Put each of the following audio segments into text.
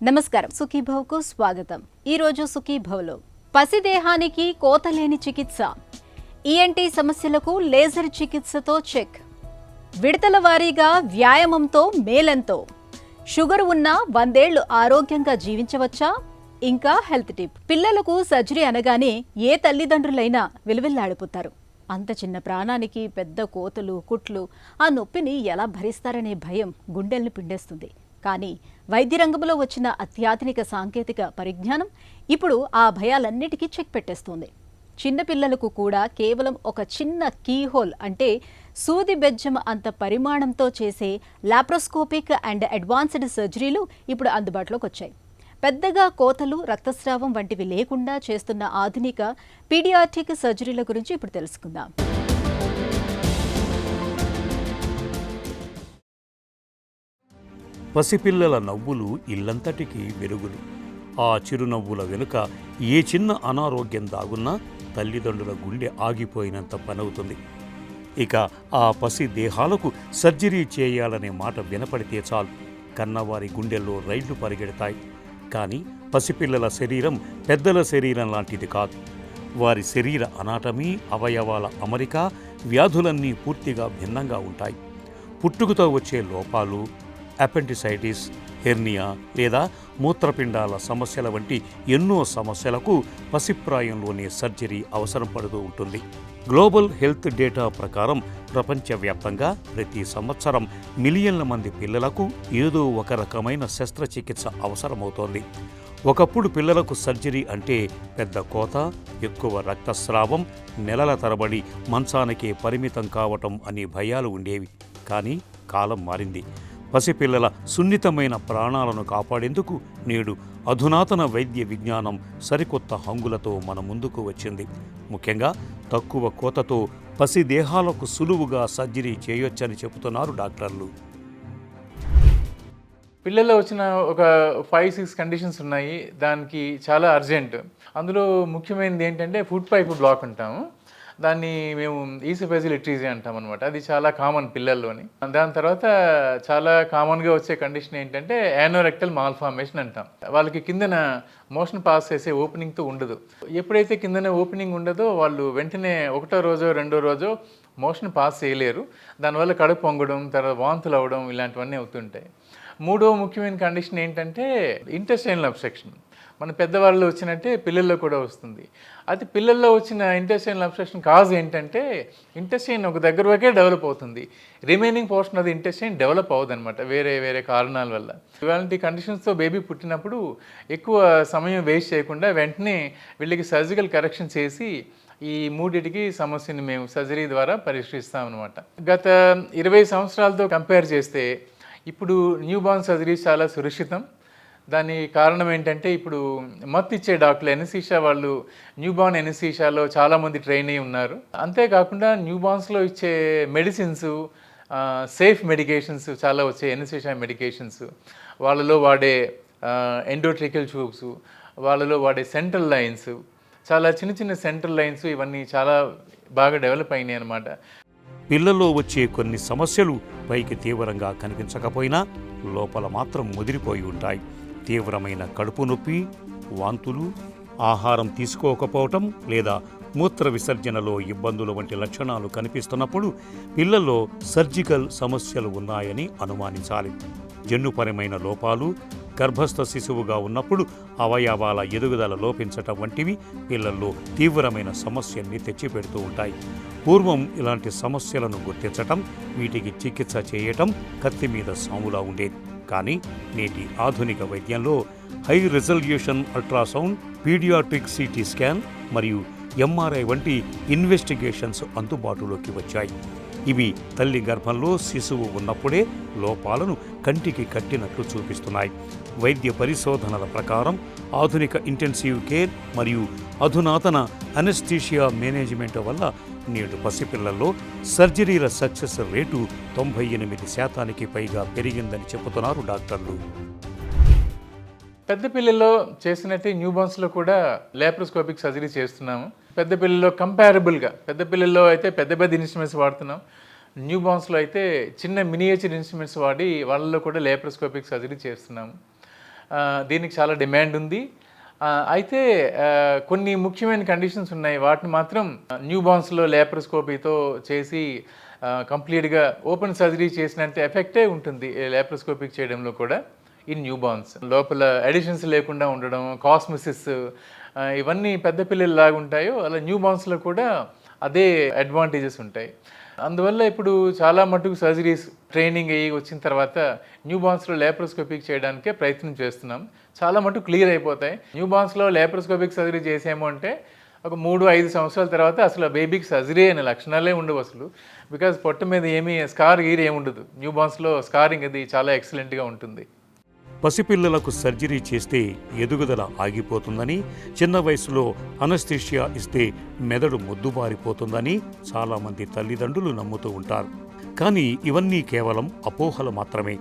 నమస్కారం, సుఖీభవ్కు స్వాగతం. ఈరోజు సుఖీభవ్లో పసిదేహానికి కోతలేని చికిత్స, ఈఎన్టీ సమస్యలకు లేజర్ చికిత్సతో చెక్, విడతల వారీగా వ్యాయామంతో మేలెంతో, షుగర్ ఉన్న 100 ఏళ్లు ఆరోగ్యంగా జీవించవచ్చా? ఇంకా హెల్త్ టిప్. పిల్లలకు సర్జరీ అనగానే ఏ తల్లిదండ్రులైనా విలువిల్లాడిపోతారు. అంత చిన్న ప్రాణానికి పెద్ద కోతలు, కుట్లు, ఆ నొప్పిని ఎలా భరిస్తారనే భయం గుండెల్ని పిండేస్తుంది. కానీ వైద్య రంగంలో వచ్చిన అత్యాధునిక సాంకేతిక పరిజ్ఞానం ఇప్పుడు ఆ భయాలన్నిటికీ చెక్ పెట్టేస్తుంది. చిన్నపిల్లలకు కూడా కేవలం ఒక చిన్న కీహోల్ అంటే సూది బెజ్జం అంత పరిమాణంతో చేసే లాప్రోస్కోపిక్ అండ్ అడ్వాన్స్డ్ సర్జరీలు ఇప్పుడు అందుబాటులోకి వచ్చాయి. పెద్దగా కోతలు, రక్తస్రావం వంటివి లేకుండా చేస్తున్న ఆధునిక పీడియాట్రిక్ సర్జరీల గురించి ఇప్పుడు తెలుసుకుందాం. పసిపిల్లల నవ్వులు ఇల్లంతటికీ వెలుగులు. ఆ చిరునవ్వుల వెనుక ఏ చిన్న అనారోగ్యం దాగున్నా తల్లిదండ్రుల గుండె ఆగిపోయినంత పనవుతుంది. ఇక ఆ పసి దేహాలకు సర్జరీ చేయాలనే మాట వినపడితే చాలు కన్నవారి గుండెల్లో రైళ్లు పరిగెడతాయి. కానీ పసిపిల్లల శరీరం పెద్దల శరీరం లాంటిది కాదు. వారి శరీర అనాటమీ, అవయవాల అమరిక, వ్యాధులన్నీ పూర్తిగా భిన్నంగా ఉంటాయి. పుట్టుకతో వచ్చే లోపాలు, అపెండిసైటిస్, హెర్నియా లేదా మూత్రపిండాల సమస్యల వంటి ఎన్నో సమస్యలకు పసిప్రాయంలోనే సర్జరీ అవసరం పడుతూ ఉంటుంది. గ్లోబల్ హెల్త్ డేటా ప్రకారం ప్రపంచవ్యాప్తంగా ప్రతి సంవత్సరం మిలియన్ల మంది పిల్లలకు ఏదో ఒక రకమైన శస్త్రచికిత్స అవసరమవుతోంది. ఒకప్పుడు పిల్లలకు సర్జరీ అంటే పెద్ద కోత, ఎక్కువ రక్తస్రావం, నెలల తరబడి మంచానికే పరిమితం కావటం అనే భయాలు ఉండేవి. కానీ కాలం మారింది. పసిపిల్లల సున్నితమైన ప్రాణాలను కాపాడేందుకు నేడు అధునాతన వైద్య విజ్ఞానం సరికొత్త హంగులతో మన ముందుకు వచ్చింది. ముఖ్యంగా తక్కువ కోతతో పసిదేహాలకు సులువుగా సర్జరీ చేయొచ్చని చెబుతున్నారు డాక్టర్లు. పిల్లల్లో వచ్చిన ఒక 5-6 కండిషన్స్ ఉన్నాయి. దానికి చాలా అర్జెంట్. అందులో ముఖ్యమైనది ఏంటంటే ఫుడ్ పైప్ బ్లాక్ అంటాము. దాన్ని మేము ఈసోఫేజియల్ ఎట్రీజియా అంటాం అనమాట. అది చాలా కామన్ పిల్లల్లోని. దాని తర్వాత చాలా కామన్గా వచ్చే కండిషన్ ఏంటంటే యానోరెక్టల్ మాల్ఫార్మేషన్ అంటాం. వాళ్ళకి కిందన మోషన్ పాస్ చేసే ఓపెనింగ్తో ఉండదు. ఎప్పుడైతే కిందన ఓపెనింగ్ ఉండదో వాళ్ళు వెంటనే ఒకటో రోజో రెండో రోజో మోషన్ పాస్ చేయలేరు. దానివల్ల కడుపు పొంగడం, తర్వాత వాంతులు అవ్వడం ఇలాంటివన్నీ అవుతుంటాయి. మూడో ముఖ్యమైన కండిషన్ ఏంటంటే ఇంటెస్టైనల్ అబ్స్ట్రక్షన్. మన పెద్దవాళ్ళు వచ్చినట్టే పిల్లల్లో కూడా వస్తుంది. అది పిల్లల్లో వచ్చిన ఇంటెస్టైనల్ అబ్స్ట్రక్షన్ కాజ్ ఏంటంటే ఇంటెస్టైన్ ఒక దగ్గర వరకే డెవలప్ అవుతుంది. Remaining portion of the intestine develop అవ్వదన్నమాట వేరే వేరే కారణాల వల్ల. ఇలాంటి కండిషన్స్తో బేబీ పుట్టినప్పుడు ఎక్కువ సమయం వేస్ట్ చేయకుండా వెంటనే వీళ్ళకి సర్జికల్ కరెక్షన్ చేసి ఈ మూడిటికి సమస్యని మేము సర్జరీ ద్వారా పరిష్కరిస్తాం అనమాట. గత 20 సంవత్సరాలతో కంపేర్ చేస్తే ఇప్పుడు న్యూబార్న్ సర్జరీ చాలా సురక్షితం. దాని కారణం ఏంటంటే ఇప్పుడు మత్తు ఇచ్చే డాక్టర్లు, ఎనస్థీషియా వాళ్ళు న్యూబార్న్ ఎనస్థీషియాలో చాలామంది ట్రైన్ అయి ఉన్నారు. అంతేకాకుండా న్యూబార్న్స్లో ఇచ్చే మెడిసిన్స్, సేఫ్ మెడికేషన్స్ చాలా వచ్చాయి. ఎనస్థీషియా మెడికేషన్స్, వాళ్ళలో వాడే ఎండోట్రికల్ ట్యూబ్స్, వాళ్ళలో వాడే సెంట్రల్ లైన్స్, చాలా చిన్న చిన్న సెంట్రల్ లైన్స్, ఇవన్నీ చాలా బాగా డెవలప్ అయినాయి అన్నమాట. పిల్లల్లో వచ్చే కొన్ని సమస్యలు పైకి తీవ్రంగా కనిపించకపోయినా లోపల మాత్రం ముదిరిపోయి ఉంటాయి. తీవ్రమైన కడుపు నొప్పి, వాంతులు, ఆహారం తీసుకోకపోవటం లేదా మూత్ర విసర్జనలో ఇబ్బందులు వంటి లక్షణాలు కనిపిస్తున్నప్పుడు పిల్లల్లో సర్జికల్ సమస్యలు ఉన్నాయని అనుమానించాలి. జన్యుపరమైన లోపాలు, గర్భస్థ శిశువుగా ఉన్నప్పుడు అవయవాల ఎదుగుదల లోపించటం వంటివి పిల్లల్లో తీవ్రమైన సమస్యల్ని తెచ్చిపెడుతూ ఉంటాయి. పూర్వం ఇలాంటి సమస్యలను గుర్తించటం, వీటికి చికిత్స చేయటం కత్తి మీద సాములా ఉండేది. కానీ నేటి ఆధునిక వైద్యంలో high resolution ultrasound, paediatric CT scan మరియు ఎంఆర్ఐ వంటి ఇన్వెస్టిగేషన్స్ అందుబాటులోకి వచ్చాయి. ఇవి తల్లి గర్భంలో శిశువు ఉన్నప్పుడే లోపాలను కంటికి కట్టినట్లు చూపిస్తున్నాయి. వైద్య పరిశోధనల ప్రకారం ఆధునిక ఇంటెన్సివ్ కేర్ మరియు అధునాతన అనెస్థీషియా మేనేజ్మెంట్ వల్ల నేడు పసిపిల్లల్లో సర్జరీల సక్సెస్ రేటు 98% పైగా పెరిగిందని చెబుతున్నారు డాక్టర్లు. పెద్ద పిల్లల్లో చేసినట్టే న్యూబార్న్స్లో కూడా లాప్రోస్కోపిక్ సర్జరీ చేస్తున్నాము. పెద్ద పిల్లల్లో కంపారబుల్గా, పెద్ద పిల్లల్లో అయితే పెద్ద పెద్ద ఇన్స్ట్రుమెంట్స్ వాడుతున్నాం. న్యూబార్న్స్లో అయితే చిన్న మినియేచర్ ఇన్స్ట్రుమెంట్స్ వాడి వాళ్ళలో కూడా లాప్రోస్కోపిక్ సర్జరీ చేస్తున్నాము. దీనికి చాలా డిమాండ్ ఉంది. అయితే కొన్ని ముఖ్యమైన కండిషన్స్ ఉన్నాయి. వాటిని మాత్రం న్యూ బార్న్స్లో లేప్రోస్కోపీతో చేసి కంప్లీట్గా ఓపెన్ సర్జరీ చేసినంత ఎఫెక్టే ఉంటుంది లేప్రోస్కోపిక్ చేయడంలో కూడా. ఈ న్యూ బార్న్స్ లోపల అడిషన్స్ లేకుండా ఉండడం, కాస్మెసిస్, ఇవన్నీ పెద్ద పిల్లల్లాగా ఉంటాయో అలా న్యూ బార్న్స్లో కూడా అదే అడ్వాంటేజెస్ ఉంటాయి. అందువల్ల ఇప్పుడు చాలా మటుకు సర్జరీస్ ట్రైనింగ్ అయ్యి వచ్చిన తర్వాత న్యూ బార్న్స్లో లేప్రోస్కోపిక్ చేయడానికే ప్రయత్నం చేస్తున్నాం. చాలా మటుకు క్లియర్ అయిపోతాయి. న్యూ బార్న్స్లో లేప్రోస్కోపిక్ సర్జరీ చేసాము అంటే ఒక 3-5 సంవత్సరాల తర్వాత అసలు బేబీకి సర్జరీ అనే లక్షణాలే ఉండవు అసలు. బికాజ్ పొట్ట మీద ఏమీ స్కార్ గీర్ ఏముండదు. న్యూ బార్న్స్లో స్కారింగ్ అది చాలా ఎక్సలెంట్గా ఉంటుంది. పసిపిల్లలకు సర్జరీ చేస్తే ఎదుగుదల ఆగిపోతుందని, చిన్న వయసులో అనస్థీషియా ఇస్తే మెదడు మొద్దుబారిపోతుందని చాలామంది తల్లిదండ్రులు నమ్ముతూ ఉంటారు. కానీ ఇవన్నీ కేవలం అపోహలు మాత్రమే.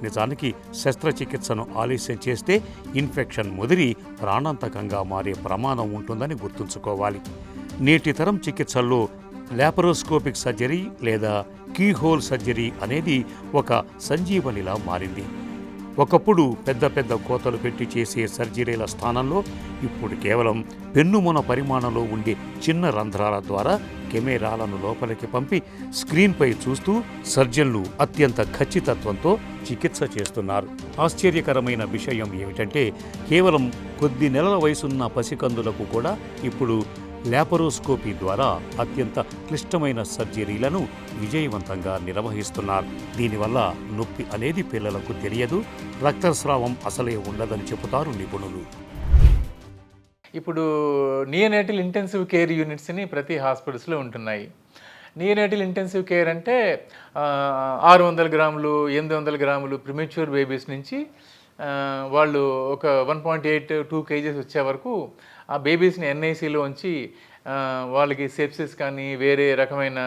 నిజానికి శస్త్రచికిత్సను ఆలస్యం చేస్తే ఇన్ఫెక్షన్ ముదిరి ప్రాణాంతకంగా మారే ప్రమాదం ఉంటుందని గుర్తుంచుకోవాలి. నేటి తరం చికిత్సల్లో లాపరోస్కోపిక్ సర్జరీ లేదా కీహోల్ సర్జరీ అనేది ఒక సంజీవనిలా మారింది. ఒకప్పుడు పెద్ద పెద్ద కోతలు పెట్టి చేసే సర్జరీల స్థానంలో ఇప్పుడు కేవలం పెన్నుమొన పరిమాణంలో ఉండే చిన్న రంధ్రాల ద్వారా కెమెరాలను లోపలికి పంపి స్క్రీన్పై చూస్తూ సర్జన్లు అత్యంత ఖచ్చితత్వంతో చికిత్స చేస్తున్నారు. ఆశ్చర్యకరమైన విషయం ఏమిటంటే కేవలం కొద్ది నెలల వయసున్న పసికందులకు కూడా ఇప్పుడు లాపరోస్కోపీ ద్వారా అత్యంత క్లిష్టమైన సర్జరీలను విజయవంతంగా నిర్వహిస్తున్నారు. దీనివల్ల నొప్పి అనేది పిల్లలకు తెలియదు, రక్తస్రావం అసలే ఉండదని చెబుతారు నిపుణులు. ఇప్పుడు నియోనేటల్ ఇంటెన్సివ్ కేర్ యూనిట్స్ని ప్రతి హాస్పిటల్స్లో ఉంటున్నాయి. నియోనేటల్ ఇంటెన్సివ్ కేర్ అంటే 600 గ్రాములు 800 గ్రాములు ప్రిమెచ్యూర్ బేబీస్ నుంచి వాళ్ళు ఒక 1.8-2 kgs వచ్చే వరకు ఆ బేబీస్ని ఎన్ఐసిలో ఉంచి వాళ్ళకి సెప్సిస్ కానీ వేరే రకమైన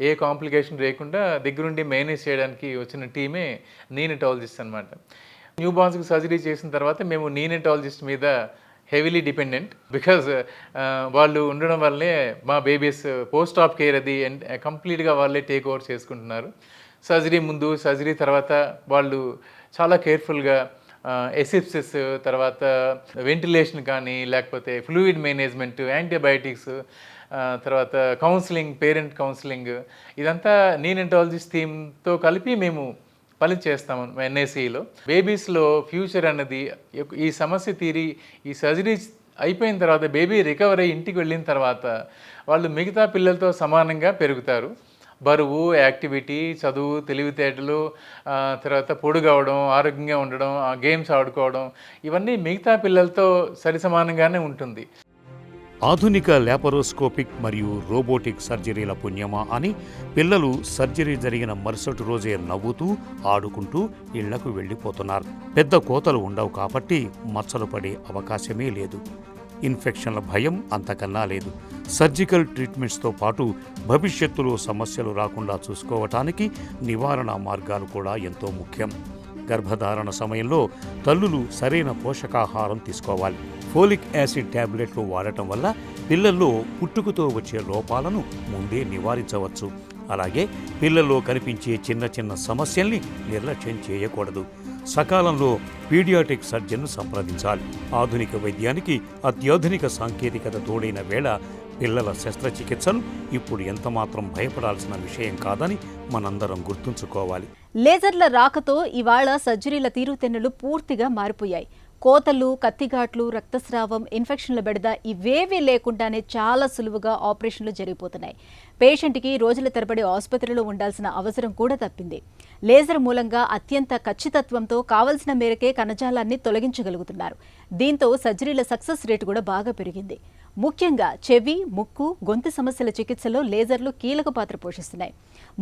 ఏ కాంప్లికేషన్ లేకుండా దగ్గరుండి మేనేజ్ చేయడానికి వచ్చిన టీమే నీనటాలజిస్ట్ అనమాట. న్యూ బార్న్స్కి సర్జరీ చేసిన తర్వాత మేము నీనటాలజిస్ట్ మీద హెవీలీ డిపెండెంట్. బికాజ్ వాళ్ళు ఉండడం వల్లే మా బేబీస్ పోస్ట్ ఆప్ కేర్ అది కంప్లీట్గా వాళ్ళే టేక్ ఓవర్ చేసుకుంటున్నారు. సర్జరీ ముందు, సర్జరీ తర్వాత వాళ్ళు చాలా కేర్ఫుల్గా ఎసిప్సిస్, తర్వాత వెంటిలేషన్ కానీ లేకపోతే ఫ్లూయిడ్ మేనేజ్మెంట్, యాంటీబయాటిక్స్, తర్వాత కౌన్సిలింగ్, పేరెంట్ కౌన్సిలింగ్, ఇదంతా నీనటాలజిస్ట్ థీమ్తో కలిపి మేము పని చేస్తాము ఎన్ఐసిలో. బేబీస్లో ఫ్యూచర్ అన్నది ఈ సమస్య తీరి ఈ సర్జరీ అయిపోయిన తర్వాత బేబీ రికవర్ అయ్యి ఇంటికి వెళ్ళిన తర్వాత వాళ్ళు మిగతా పిల్లలతో సమానంగా పెరుగుతారు. బరువు, యాక్టివిటీ, చదువు, తెలివితేటలు, తర్వాత పొడుగవడం, ఆరోగ్యంగా ఉండడం, గేమ్స్ ఆడుకోవడం, ఇవన్నీ మిగతా పిల్లలతో సరిసమానంగానే ఉంటుంది. ఆధునిక లాపరోస్కోపిక్ మరియు రోబోటిక్ సర్జరీల పుణ్యమా అని పిల్లలు సర్జరీ జరిగిన మరుసటి రోజే నవ్వుతూ ఆడుకుంటూ ఇళ్లకు వెళ్ళిపోతున్నారు. పెద్ద కోతలు ఉండవు కాబట్టి మచ్చలు పడే అవకాశమే లేదు. ఇన్ఫెక్షన్ల భయం అంతకన్నా లేదు. సర్జికల్ ట్రీట్మెంట్స్తో పాటు భవిష్యత్తులో సమస్యలు రాకుండా చూసుకోవటానికి నివారణ మార్గాలు కూడా ఎంతో ముఖ్యం. గర్భధారణ సమయంలో తల్లులు సరైన పోషకాహారం తీసుకోవాలి. ఫోలిక్ యాసిడ్ ట్యాబ్లెట్లు వాడటం వల్ల పిల్లల్లో పుట్టుకతో వచ్చే లోపాలను ముందే నివారించవచ్చు. అలాగే పిల్లల్లో కనిపించే చిన్న చిన్న సమస్యల్ని నిర్లక్ష్యం చేయకూడదు. సకాలంలో పీడియాటిక్ సర్జన్ను సంప్రదించాలి. ఆధునిక వైద్యానికి అత్యాధునిక సాంకేతికత తోడైన వేళ పిల్లల శస్త్రచికిత్సలు ఇప్పుడు ఎంతమాత్రం భయపడాల్సిన విషయం కాదని మనందరం గుర్తుంచుకోవాలి. లేజర్ల రాకతో ఇవాళ సర్జరీల తీరుతెన్నులు పూర్తిగా మారిపోయాయి. కోతలు, కత్తిఘాట్లు, రక్తస్రావం, ఇన్ఫెక్షన్ల బెడద ఇవేవీ లేకుండానే చాలా సులువుగా ఆపరేషన్లు జరిగిపోతున్నాయి. పేషెంట్కి రోజుల తరబడి ఆసుపత్రిలో ఉండాల్సిన అవసరం కూడా తప్పింది. లేజర్ మూలంగా అత్యంత ఖచ్చితత్వంతో కావలసిన మేరకే కణజాలాన్ని తొలగించగలుగుతున్నారు. దీంతో సర్జరీల సక్సెస్ రేటు కూడా బాగా పెరిగింది. ముఖ్యంగా చెవి, ముక్కు, గొంతు సమస్యల చికిత్సలో లేజర్లు కీలక పాత్ర పోషిస్తున్నాయి.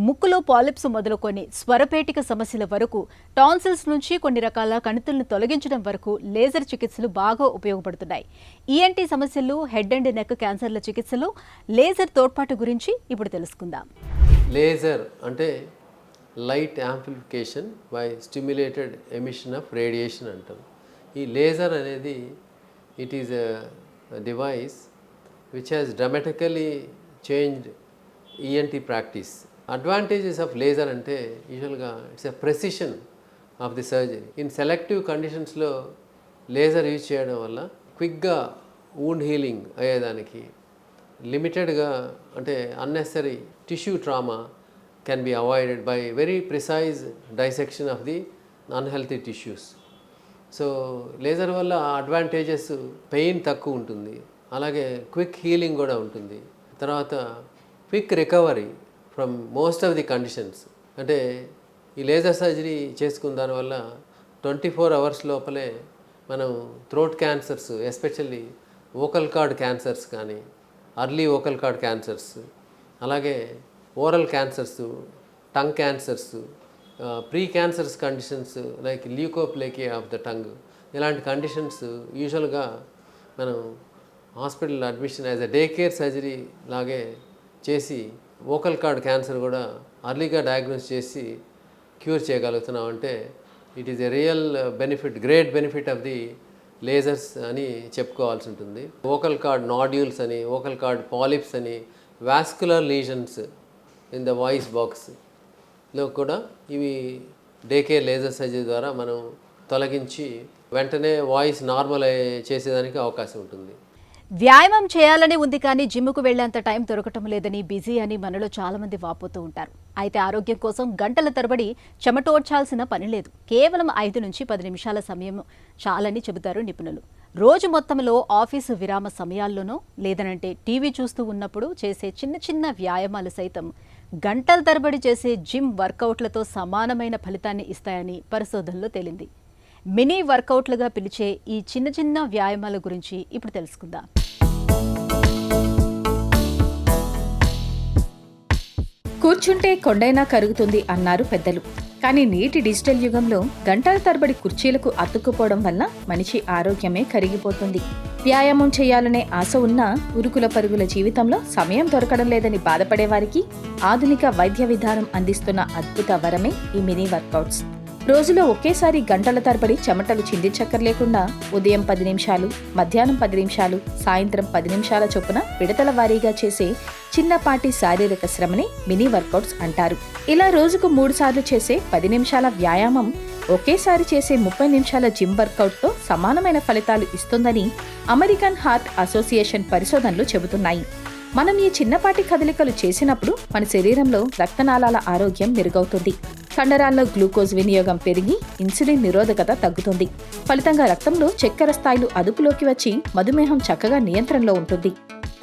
ముక్కులో పాలిప్స్ మొదలుకొని స్వరపేటిక సమస్యల వరకు, టాన్సిల్స్ నుంచి కొన్ని రకాల కణితులను తొలగించడం వరకు లేజర్ చికిత్సలు బాగా ఉపయోగపడుతున్నాయి. ఈఎన్టీ సమస్యలు, హెడ్ అండ్ నెక్ క్యాన్సర్ల చికిత్సలో లేజర్ తోడ్పాటు గురించి ఇప్పుడు తెలుసుకుందాం. లేజర్ అంటే light amplification by stimulated emission of radiation అంటారు. ఈ లేజర్ అనేది it is a device which has dramatically changed ENT practice. Advantages of laser ante usually it's a precision of the surgery. In selective conditions lo laser use చేయడం వల్ల క్విక్గా wound healing అయ్యేదానికి, లిమిటెడ్గా అంటే unnecessary tissue trauma can be avoided by very precise dissection of the unhealthy tissues. So laser వల్ల advantages pain తక్కువ ఉంటుంది, అలాగే క్విక్ హీలింగ్ కూడా ఉంటుంది. తర్వాత quick recovery from most of the conditions. అంటే ఈ లేజర్ సర్జరీ చేసుకున్న దానివల్ల 24 అవర్స్ లోపలే మనం throat cancers, especially vocal cord cancers కానీ, అర్లీ వోకల్ కార్డ్ క్యాన్సర్స్, అలాగే oral cancers, tongue cancers, pre cancers conditions like leukoplakia of the tongue, ఇలాంటి conditions యూజువల్గా మనం hospital admission as a day care surgery లాగే చేసి vocal cord cancer కూడా అర్లీగా diagnose చేసి క్యూర్ చేయగలుగుతున్నాం. అంటే it is a real benefit, great benefit of the lasers అని చెప్పుకోవాల్సి ఉంటుంది. వోకల్ కార్డ్ నాడ్యూల్స్ అని, వోకల్ కార్డ్ పాలిప్స్ అని, vascular lesions in the voice బాక్స్లో కూడా ఇవి డే కేర్ లేజర్ సర్జరీ ద్వారా మనం తొలగించి వెంటనే వాయిస్ నార్మల్ చేసేదానికి అవకాశం ఉంటుంది. వ్యాయామం చేయాలని ఉంది కానీ జిమ్ముకు వెళ్లేంత టైం దొరకటం లేదని, బిజీ అని మనలో చాలా మంది వాపోతూ ఉంటారు. అయితే ఆరోగ్యం కోసం గంటల తరబడి చెమటోడ్చాల్సిన పని లేదు. కేవలం 5 నుంచి 10 నిమిషాల సమయం చాలని చెబుతారు నిపుణులు. రోజు మొత్తంలో ఆఫీసు విరామ సమయాల్లోనో లేదనంటే టీవీ చూస్తూ ఉన్నప్పుడు చేసే చిన్న చిన్న వ్యాయామాలు సైతం గంటల తరబడి చేసే జిమ్ వర్కౌట్లతో సమానమైన ఫలితాన్ని ఇస్తాయని పరిశోధనలో తేలింది. మినీ వర్కౌట్లుగా పిలిచే ఈ చిన్న చిన్న వ్యాయామాల గురించి ఇప్పుడు తెలుసుకుందాం. కూర్చుంటే కొండైనా కరుగుతుంది అన్నారు పెద్దలు. కానీ నేటి డిజిటల్ యుగంలో గంటల తరబడి కుర్చీలకు అతుక్కుపోవడం వల్ల మనిషి ఆరోగ్యమే కరిగిపోతుంది. వ్యాయామం చేయాలనే ఆశ ఉన్నా ఉరుకుల పరుగుల జీవితంలో సమయం దొరకడం లేదని బాధపడేవారికి ఆధునిక వైద్య విధానం అందిస్తున్న అద్భుత వరమే ఈ మినీ వర్కౌట్స్. రోజులో ఒకేసారి గంటల తరబడి చెమటలు చిందించక్కర్లేకుండా ఉదయం 10 నిమిషాలు, మధ్యాహ్నం 10 నిమిషాలు, సాయంత్రం 10 నిమిషాల చొప్పున విడతల వారీగా చేసే చిన్నపాటి శారీరక శ్రమని మినీ వర్కౌట్స్ అంటారు. ఇలా రోజుకు 3 సార్లు చేసే 10 నిమిషాల వ్యాయామం ఒకేసారి చేసే 30 నిమిషాల జిమ్ వర్కౌట్తో సమానమైన ఫలితాలు ఇస్తుందని అమెరికన్ హార్ట్ అసోసియేషన్ పరిశోధనలు చెబుతున్నాయి. మనం ఈ చిన్నపాటి కదలికలు చేసినప్పుడు మన శరీరంలో రక్తనాళాల ఆరోగ్యం మెరుగవుతుంది. కండరాల్లో గ్లూకోజ్ వినియోగం పెరిగి ఇన్సులిన్ నిరోధకత తగ్గుతుంది. ఫలితంగా రక్తంలో చక్కెర స్థాయిలు అదుపులోకి వచ్చి మధుమేహం చక్కగా నియంత్రణలో ఉంటుంది.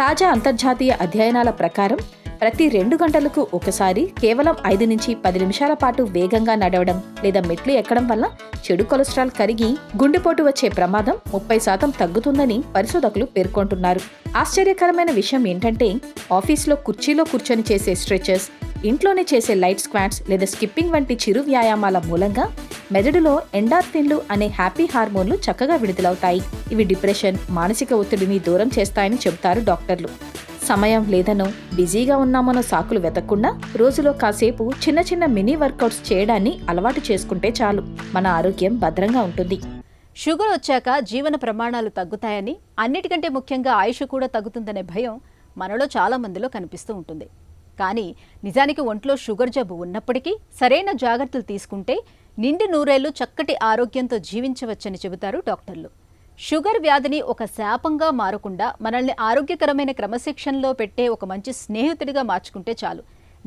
తాజా అంతర్జాతీయ అధ్యయనాల ప్రకారం ప్రతి 2 గంటలకు ఒకసారి కేవలం 5 నుంచి 10 నిమిషాల పాటు వేగంగా నడవడం లేదా మెట్లు ఎక్కడం వల్ల చెడు కొలెస్ట్రాల్ కరిగి గుండెపోటు వచ్చే ప్రమాదం 30% తగ్గుతుందని పరిశోధకులు పేర్కొంటున్నారు. ఆశ్చర్యకరమైన విషయం ఏంటంటే ఆఫీస్లో కుర్చీలో కూర్చొని చేసే స్ట్రెచెస్, ఇంట్లోనే చేసే లైట్ స్క్వాట్స్ లేదా స్కిప్పింగ్ వంటి చిరు వ్యాయామాల మూలంగా మెదడులో ఎండార్ఫిన్లు అనే హ్యాపీ హార్మోన్లు చక్కగా విడుదలవుతాయి. ఇవి డిప్రెషన్, మానసిక ఒత్తిడిని దూరం చేస్తాయని చెబుతారు డాక్టర్లు. సమయం లేదనో బిజీగా ఉన్నామనో సాకులు వెతకకుండా రోజులో కాసేపు చిన్న చిన్న మినీ వర్కౌట్స్ చేయడాన్ని అలవాటు చేసుకుంటే చాలు, మన ఆరోగ్యం భద్రంగా ఉంటుంది. షుగర్ వచ్చాక జీవన ప్రమాణాలు తగ్గుతాయని, అన్నిటికంటే ముఖ్యంగా ఆయుష్ కూడా తగ్గుతుందనే భయం మనలో చాలా మందిలో కనిపిస్తూ ఉంటుంది. కానీ నిజానికి ఒంట్లో షుగర్ జబ్బు ఉన్నప్పటికీ సరైన జాగ్రత్తలు తీసుకుంటే నిండి నూరేళ్లు చక్కటి ఆరోగ్యంతో జీవించవచ్చని చెబుతారు డాక్టర్లు. షుగర్ వ్యాధిని ఒక శాపంగా మారకుండా మనల్ని ఆరోగ్యకరమైన క్రమశిక్షణలో పెట్టే ఒక మంచి స్నేహితుడిగా మార్చుకుంటే చాలు,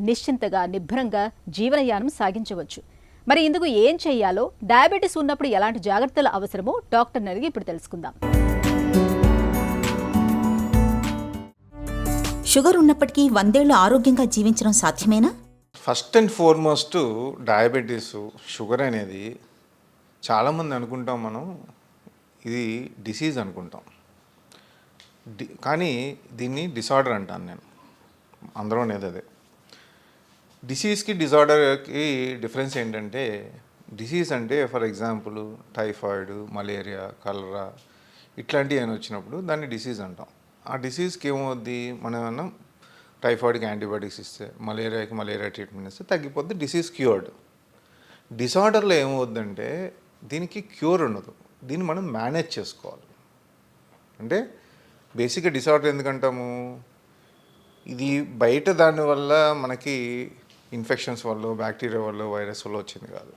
నిశ్చింతగా నిబ్బరంగా జీవనయానం సాగించవచ్చు. మరి ఇందుకు ఏం చేయాలో, డయాబెటీస్ ఉన్నప్పుడు ఎలాంటి జాగ్రత్తలు అవసరమో డాక్టర్ని అడిగి ఇప్పుడు తెలుసుకుందాం. షుగర్ ఉన్నప్పటికీ 100 ఏళ్లు ఆరోగ్యంగా జీవించడం సాధ్యమేనా? First and foremost diabetes, sugar అనేది చాలామంది అనుకుంటాం మనం ఇది డిసీజ్ అనుకుంటాం. కానీ దీన్ని డిసార్డర్ అంటాను నేను. అందరూ అనేది అదే. డిసీజ్కి డిసార్డర్కి డిఫరెన్స్ ఏంటంటే, డిసీజ్ అంటే ఫర్ ఎగ్జాంపుల్ టైఫాయిడ్, మలేరియా, కలరా ఇట్లాంటివి ఏమైనా వచ్చినప్పుడు దాన్ని డిసీజ్ అంటాం. ఆ డిసీజ్కి ఏమవుద్ది, మనం ఏమన్నా టైఫాయిడ్కి యాంటీబయాటిక్స్ ఇస్తే, మలేరియాకి మలేరియా ట్రీట్మెంట్ ఇస్తే తగ్గిపోద్ది, డిసీజ్ క్యూర్డ్. డిసార్డర్లో ఏమవుద్దంటే దీనికి క్యూర్ ఉండదు, దీన్ని మనం మేనేజ్ చేసుకోవాలి. అంటే బేసిక్గా డిసార్డర్ ఎందుకంటాము, ఇది బయట దానివల్ల మనకి ఇన్ఫెక్షన్స్ వల్ల, బ్యాక్టీరియా వల్ల, వైరస్ వల్ల వచ్చింది కాదు.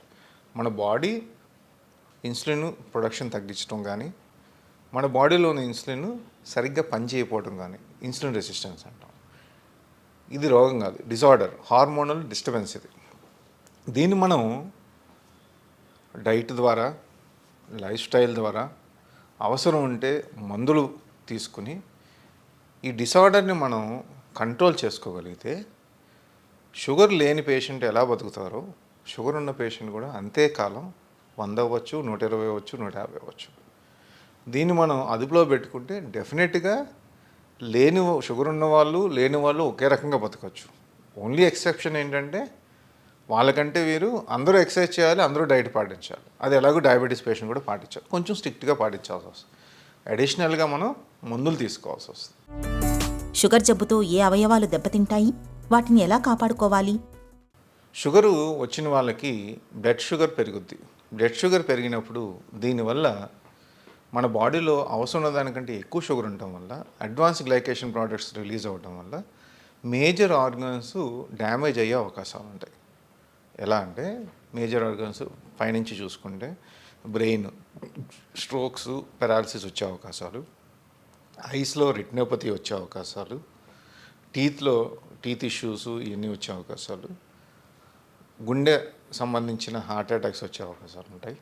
మన బాడీ ఇన్సులిన్ ప్రొడక్షన్ తగ్గించడం కానీ, మన బాడీలో ఉన్న ఇన్సులిన్ సరిగ్గా పనిచేయకపోవడం కానీ ఇన్సులిన్ రెసిస్టెన్స్ అంటాం. ఇది రోగం కాదు, డిజార్డర్, హార్మోనల్ డిస్టర్బెన్స్ ఇది. దీన్ని మనం డైట్ ద్వారా, లైఫ్ స్టైల్ ద్వారా, అవసరం ఉంటే మందులు తీసుకుని ఈ డిసార్డర్ని మనం కంట్రోల్ చేసుకోగలిగితే షుగర్ లేని పేషెంట్ ఎలా బతుకుతారో షుగర్ ఉన్న పేషెంట్ కూడా అంతే కాలం 100 అవ్వచ్చు, 120 అవ్వచ్చు, 150 అవ్వచ్చు. దీన్ని మనం అదుపులో పెట్టుకుంటే డెఫినెట్గా షుగర్ ఉన్న వాళ్ళు లేని వాళ్ళు ఒకే రకంగా బతకచ్చు. ఓన్లీ ఎక్సెప్షన్ ఏంటంటే వాళ్ళకంటే వీరు అందరూ ఎక్సర్సైజ్ చేయాలి, అందరూ డైట్ పాటించాలి. అది ఎలాగో డయాబెటీస్ పేషెంట్ కూడా పాటించాలి, కొంచెం స్ట్రిక్ట్గా పాటించాల్సి వస్తుంది. అడిషనల్గా మనం మందులు తీసుకోవాల్సి వస్తుంది. షుగర్ జబ్బుతో ఏ అవయవాలు దెబ్బతింటాయి? వాటిని ఎలా కాపాడుకోవాలి? షుగరు వచ్చిన వాళ్ళకి బ్లడ్ షుగర్ పెరుగుద్ది. బ్లడ్ షుగర్ పెరిగినప్పుడు దీనివల్ల మన బాడీలో అవసరం ఉన్న దానికంటే ఎక్కువ షుగర్ ఉండటం వల్ల అడ్వాన్స్ గ్లైకేషన్ ప్రోడక్ట్స్ రిలీజ్ అవ్వడం వల్ల మేజర్ ఆర్గన్స్ డ్యామేజ్ అయ్యే అవకాశాలు ఉంటాయి. ఎలా అంటే మేజర్ ఆర్గన్స్ పైనుంచి చూసుకుంటే బ్రెయిన్, స్ట్రోక్స్, పెరాలసిస్ వచ్చే అవకాశాలు, ఐస్లో రెటినోపతి వచ్చే అవకాశాలు, టీత్ ఇష్యూస్ ఇవన్నీ వచ్చే అవకాశాలు, గుండె సంబంధించిన హార్ట్ అటాక్స్ వచ్చే అవకాశాలు ఉంటాయి.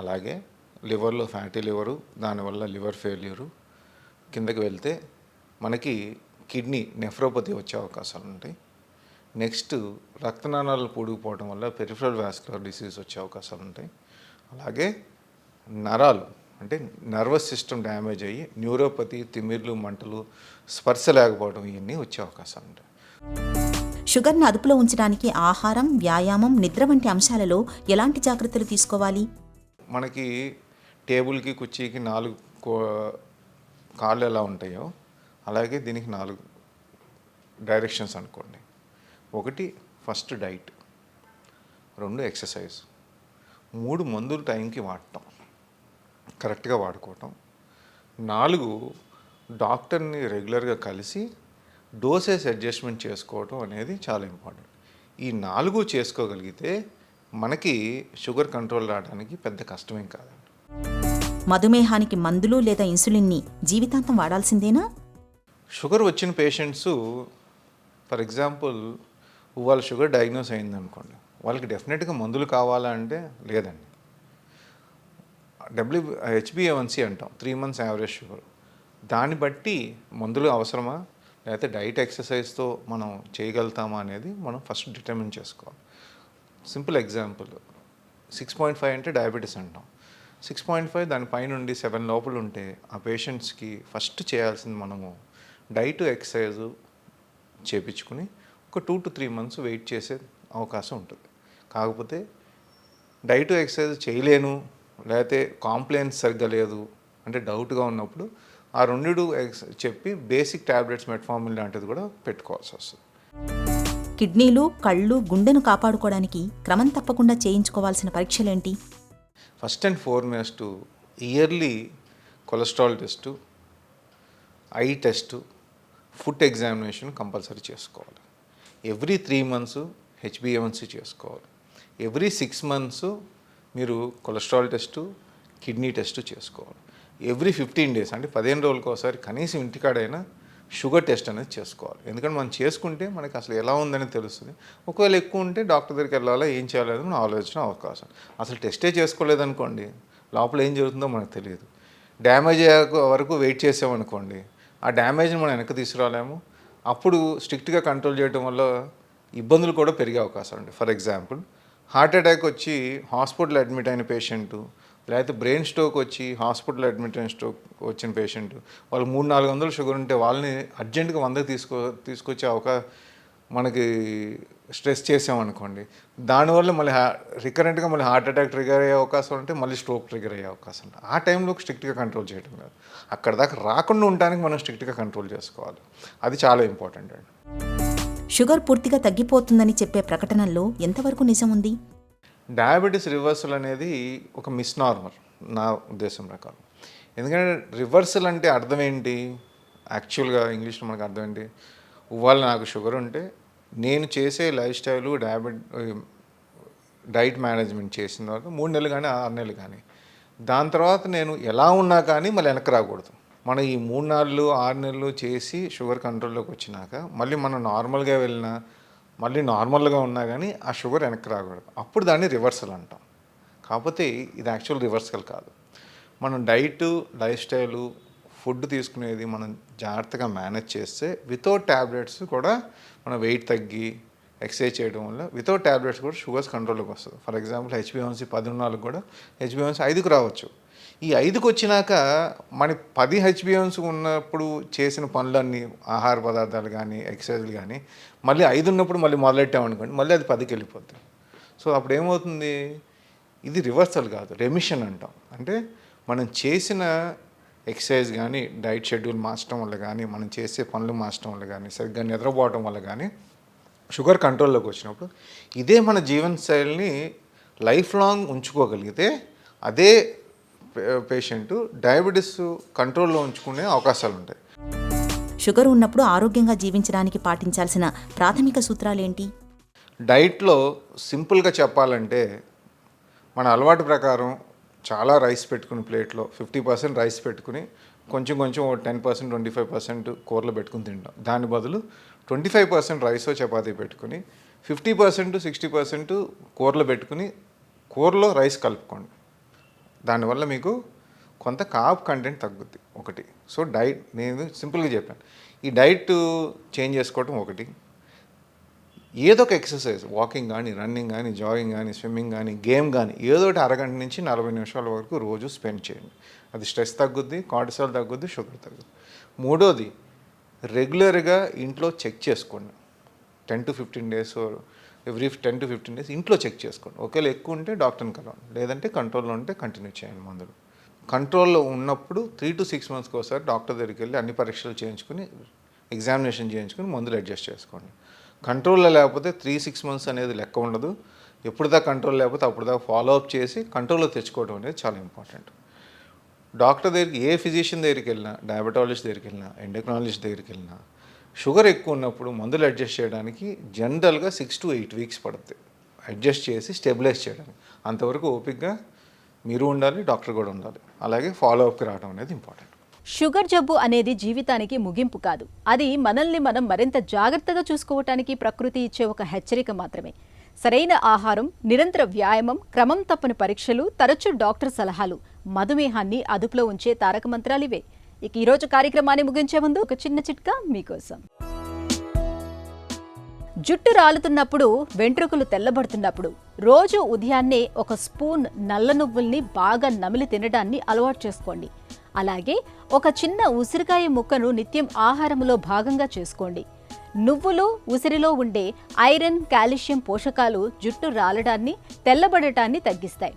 అలాగే లివర్లో ఫ్యాటీ లివరు, దానివల్ల లివర్ ఫెయిల్యూరు, కిందకి వెళ్తే మనకి కిడ్నీ నెఫ్రోపతి వచ్చే అవకాశాలు ఉంటాయి. నెక్స్ట్ రక్తనాళాలు పూడుకుపోవడం వల్ల పెరిఫరల్ వాస్కులర్ డిసీజ్ వచ్చే అవకాశాలు ఉంటాయి. అలాగే నరాలు అంటే నర్వస్ సిస్టమ్ డ్యామేజ్ అయ్యి న్యూరోపతి, తిమ్మిర్లు, మంటలు, స్పర్శ లేకపోవడం ఇవన్నీ వచ్చే అవకాశాలు ఉంటాయి. షుగర్ని అదుపులో ఉంచడానికి ఆహారం, వ్యాయామం, నిద్ర వంటి అంశాలలో ఎలాంటి జాగ్రత్తలు తీసుకోవాలి? మనకి టేబుల్కి, కుర్చీకి 4 కాళ్ళు ఎలా ఉంటాయో అలాగే దీనికి 4 డైరెక్షన్స్ అనుకోండి. 1 ఫస్ట్ డైట్, 2 ఎక్సర్సైజ్, 3 మందులు టైంకి వాడటం, కరెక్ట్గా వాడుకోవటం, 4 డాక్టర్ని రెగ్యులర్గా కలిసి డోసేజ్ అడ్జస్ట్మెంట్ చేసుకోవటం అనేది చాలా ఇంపార్టెంట్. ఈ 4 చేసుకోగలిగితే మనకి షుగర్ కంట్రోల్ రావడానికి పెద్ద కష్టమేం కాదండి. మధుమేహానికి మందులు లేదా ఇన్సులిన్ని జీవితాంతం వాడాల్సిందేనా? షుగర్ వచ్చిన పేషెంట్స్ ఫర్ ఎగ్జాంపుల్ వాళ్ళ షుగర్ డయాగ్నోస్ అయిందనుకోండి, వాళ్ళకి డెఫినెట్గా మందులు కావాలా అంటే లేదండి. HbA1c అంటాం, 3 months యావరేజ్ షుగర్. దాన్ని బట్టి మందులు అవసరమా లేకపోతే డైట్ ఎక్సర్సైజ్తో మనం చేయగలుగుతామా అనేది మనం ఫస్ట్ డిటర్మిన్ చేసుకోవాలి. సింపుల్ ఎగ్జాంపుల్ 6.5 అంటే డయాబెటీస్ అంటాం. 6.5 దానిపైన నుండి 7 లోపల ఉంటే ఆ పేషెంట్స్కి ఫస్ట్ చేయాల్సింది మనము డైట్ ఎక్సర్సైజ్ చేపించుకుని ఒక 2 to 3 months వెయిట్ చేసే అవకాశం ఉంటుంది. కాకపోతే డైట్ ఎక్సర్సైజ్ చేయలేను లేకపోతే కాంప్లైన్స్ సరిగ్గా లేదు అంటే డౌట్గా ఉన్నప్పుడు ఆ 2 చెప్పి బేసిక్ ట్యాబ్లెట్స్, మెట్ఫార్మిన్ లాంటిది కూడా పెట్టుకోవాల్సి వస్తుంది. కిడ్నీలు, కళ్ళు, గుండెను కాపాడుకోవడానికి క్రమం తప్పకుండా చేయించుకోవాల్సిన పరీక్షలేంటి? First and foremost yearly cholesterol test, eye test, foot examination compulsory చేసుకోవాలి. ఎవ్రీ 3 months HbA1c చేసుకోవాలి. ఎవ్రీ 6 months మీరు కొలెస్ట్రాల్ టెస్టు, కిడ్నీ టెస్టు చేసుకోవాలి. ఎవ్రీ 15 days అంటే 15 రోజులకు ఒకసారి కనీసం ఇంటికాడైనా షుగర్ టెస్ట్ అనేది చేసుకోవాలి. ఎందుకంటే మనం చేసుకుంటే మనకి అసలు ఎలా ఉందని తెలుస్తుంది. ఒకవేళ ఎక్కువ ఉంటే డాక్టర్ దగ్గరికి వెళ్ళాలా, ఏం చేయాలని మనం ఆలోచించిన అవకాశం. అసలు టెస్టే చేసుకోలేదనుకోండి, లోపల ఏం జరుగుతుందో మనకు తెలియదు. డ్యామేజ్ అయ్యే వరకు వెయిట్ చేసామనుకోండి, ఆ డ్యామేజ్ని మనం వెనక్కి తీసుకురాలేము. అప్పుడు స్ట్రిక్ట్గా కంట్రోల్ చేయడం వల్ల ఇబ్బందులు కూడా పెరిగే అవకాశం ఉంది. ఫర్ ఎగ్జాంపుల్ హార్ట్ అటాక్ వచ్చి హాస్పిటల్ అడ్మిట్ అయిన పేషెంటు, లేకపోతే బ్రెయిన్ స్ట్రోక్ వచ్చి హాస్పిటల్ అడ్మిట్ అయిన స్ట్రోక్ వచ్చిన పేషెంట్, వాళ్ళు 300-400 షుగర్ ఉంటే వాళ్ళని అర్జెంటుగా 100 తీసుకొచ్చే మనకి స్ట్రెస్ చేసామనుకోండి, దానివల్ల మళ్ళీ రికరెంట్గా మళ్ళీ హార్ట్ అటాక్ ట్రిగర్ అయ్యే అవకాశం ఉంటే మళ్ళీ స్ట్రోక్ ట్రిగర్ అయ్యే అవకాశం ఉంటుంది. ఆ టైంలో స్ట్రిక్ట్గా కంట్రోల్ చేయడం కాదు, అక్కడ దాకా రాకుండా ఉండడానికి మనం స్ట్రిక్ట్గా కంట్రోల్ చేసుకోవాలి. అది చాలా ఇంపార్టెంట్ అండి. షుగర్ పూర్తిగా తగ్గిపోతుందని చెప్పే ప్రకటనల్లో ఎంతవరకు నిజం ఉంది? డయాబెటీస్ రివర్సల్ అనేది ఒక మిస్నార్మల్ నా ఉద్దేశం ప్రకారం. ఎందుకంటే రివర్సల్ అంటే అర్థం ఏంటి? యాక్చువల్గా ఇంగ్లీష్లో మనకు అర్థం ఏంటి? ఇవాళ నాకు షుగర్ ఉంటే నేను చేసే లైఫ్ స్టైలు డైట్ మేనేజ్మెంట్ చేసిన తర్వాత 3 నెలలు కానీ 6 నెలలు కానీ దాని తర్వాత నేను ఎలా ఉన్నా కానీ మళ్ళీ వెనక్కి రాకూడదు. మనం ఈ 3 నెలలు 6 నెలలు చేసి షుగర్ కంట్రోల్లోకి వచ్చినాక మళ్ళీ మనం నార్మల్గా వెళ్ళినా మళ్ళీ నార్మల్గా ఉన్నా కానీ ఆ షుగర్ వెనక్కి రాకూడదు. అప్పుడు దాన్ని రివర్సల్ అంటాం. కాకపోతే ఇది యాక్చువల్ రివర్సల్ కాదు. మనం డైట్, లైఫ్ స్టైలు, ఫుడ్ తీసుకునేది మనం జాగ్రత్తగా మేనేజ్ చేస్తే వితౌట్ ట్యాబ్లెట్స్ కూడా మన వెయిట్ తగ్గి ఎక్సర్సైజ్ చేయడం వల్ల వితౌట్ ట్యాబ్లెట్స్ కూడా షుగర్స్ కంట్రోల్లోకి వస్తుంది. ఫర్ ఎగ్జాంపుల్ HbA1c 10 ఉన్న వాళ్ళకి కూడా HbA1c 5కు రావచ్చు. ఈ 5కు వచ్చినాక మన 10 HbA1c ఉన్నప్పుడు చేసిన పనులన్నీ ఆహార పదార్థాలు కానీ ఎక్సర్సైజ్లు కానీ మళ్ళీ 5 ఉన్నప్పుడు మళ్ళీ మొదలెట్టామనుకోండి మళ్ళీ అది 10కి వెళ్ళిపోతుంది. సో అప్పుడు ఏమవుతుంది, ఇది రివర్సల్ కాదు, రెమిషన్ అంటాం. అంటే మనం చేసిన ఎక్సర్సైజ్ కానీ డైట్ షెడ్యూల్ మార్చడం వల్ల కానీ మనం చేసే పనులు మార్చడం వల్ల కానీ సరిగ్గా నిద్రపోవడం వల్ల కానీ షుగర్ కంట్రోల్లోకి వచ్చినప్పుడు ఇదే మన జీవన శైలిని లైఫ్ లాంగ్ ఉంచుకోగలిగితే అదే పేషెంట్ డయాబెటీస్ కంట్రోల్లో ఉంచుకునే అవకాశాలు ఉంటాయి. షుగర్ ఉన్నప్పుడు ఆరోగ్యంగా జీవించడానికి పాటించాల్సిన ప్రాథమిక సూత్రాలేంటి? డైట్లో సింపుల్గా చెప్పాలంటే మన అలవాటు ప్రకారం చాలా రైస్ పెట్టుకుని ప్లేట్లో 50% రైస్ పెట్టుకుని కొంచెం 10% 25% కూరలో పెట్టుకుని తింటాం. దాని బదులు 25% రైస్ చపాతీ పెట్టుకుని 50% 60% కూరలో పెట్టుకుని కూరలో రైస్ కలుపుకోండి. దానివల్ల మీకు కొంత కార్బ్ కంటెంట్ తగ్గుద్ది ఒకటి. సో డైట్ నేను సింపుల్గా చెప్పాను. ఈ డైట్ చేంజ్ చేసుకోవటం ఒకటి, ఏదో ఒక ఎక్సర్సైజ్ వాకింగ్ కానీ రన్నింగ్ కానీ జాగింగ్ కానీ స్విమ్మింగ్ కానీ గేమ్ కానీ ఏదో ఒకటి అరగంట నుంచి 40 నిమిషాల వరకు రోజు స్పెండ్ చేయండి. అది స్ట్రెస్ తగ్గుద్ది, కార్టిసాల్ తగ్గుద్ది, షుగర్ తగ్గుద్ది. మూడోది, రెగ్యులర్గా ఇంట్లో చెక్ చేసుకోండి. 10 to 15 days every 10 to 15 days ఇంట్లో చెక్ చేసుకోండి. ఒకవేళ ఎక్కువ ఉంటే డాక్టర్ని కలవండి, లేదంటే కంట్రోల్లో ఉంటే కంటిన్యూ చేయండి మందులు. కంట్రోల్లో ఉన్నప్పుడు 3 to 6 monthsకి ఒకసారి డాక్టర్ దగ్గరికి వెళ్ళి అన్ని పరీక్షలు చేయించుకుని ఎగ్జామినేషన్ చేయించుకుని మందులు అడ్జస్ట్ చేసుకోండి. కంట్రోల్లో లేకపోతే 3-6 months అనేది లెక్క ఉండదు. ఎప్పుడుదా కంట్రోల్ లేకపోతే అప్పుడుదా ఫాలోఅప్ చేసి కంట్రోల్లో తెచ్చుకోవడం అనేది చాలా ఇంపార్టెంట్. డాక్టర్ దగ్గరికి ఏ ఫిజిషియన్ దగ్గరికి వెళ్ళినా, డయాబెటాలజిస్ట్ దగ్గరికి వెళ్ళినా, ఎండోక్రాలజిస్ట్ దగ్గరికి వెళ్ళినా షుగర్ ఎక్కువ ఉన్నప్పుడు మందులు అడ్జస్ట్ చేయడానికి జనరల్గా 6 to 8 weeks పడుతుంది అడ్జస్ట్ చేసి స్టెబిలైజ్ చేయడానికి. అంతవరకు ఓపికగా మీరు ఉండాలి, డాక్టర్ కూడా ఉండాలి. అలాగే ఫాలోఅప్కి రావడం అనేది ఇంపార్టెంట్. షుగర్ జబ్బు అనేది జీవితానికి ముగింపు కాదు. అది మనల్ని మనం మరింత జాగ్రత్తగా చూసుకోవటానికి ప్రకృతి ఇచ్చే ఒక హెచ్చరిక మాత్రమే. సరైన ఆహారం, నిరంతర వ్యాయామం, క్రమం తప్పని పరీక్షలు, తరచూ డాక్టర్ సలహాలు మధుమేహాన్ని అదుపులో ఉంచే తారక మంత్రాలివే. ఇక ఈరోజు కార్యక్రమాన్ని ముగించే ముందు ఒక చిన్న చిట్కా మీకోసం. జుట్టు రాలుతున్నప్పుడు, వెంట్రుకలు తెల్లబడుతున్నప్పుడు రోజు ఉదయాన్నే ఒక స్పూన్ నల్ల నువ్వుల్ని బాగా నమిలి తినడాన్ని అలవాటు చేసుకోండి. అలాగే ఒక చిన్న ఉసిరికాయ ముక్కను నిత్యం ఆహారంలో భాగంగా చేసుకోండి. నువ్వులు, ఉసిరిలో ఉండే ఐరన్, కాల్షియం పోషకాలు జుట్టు రాలడాన్ని, తెల్లబడటాన్ని తగ్గిస్తాయి.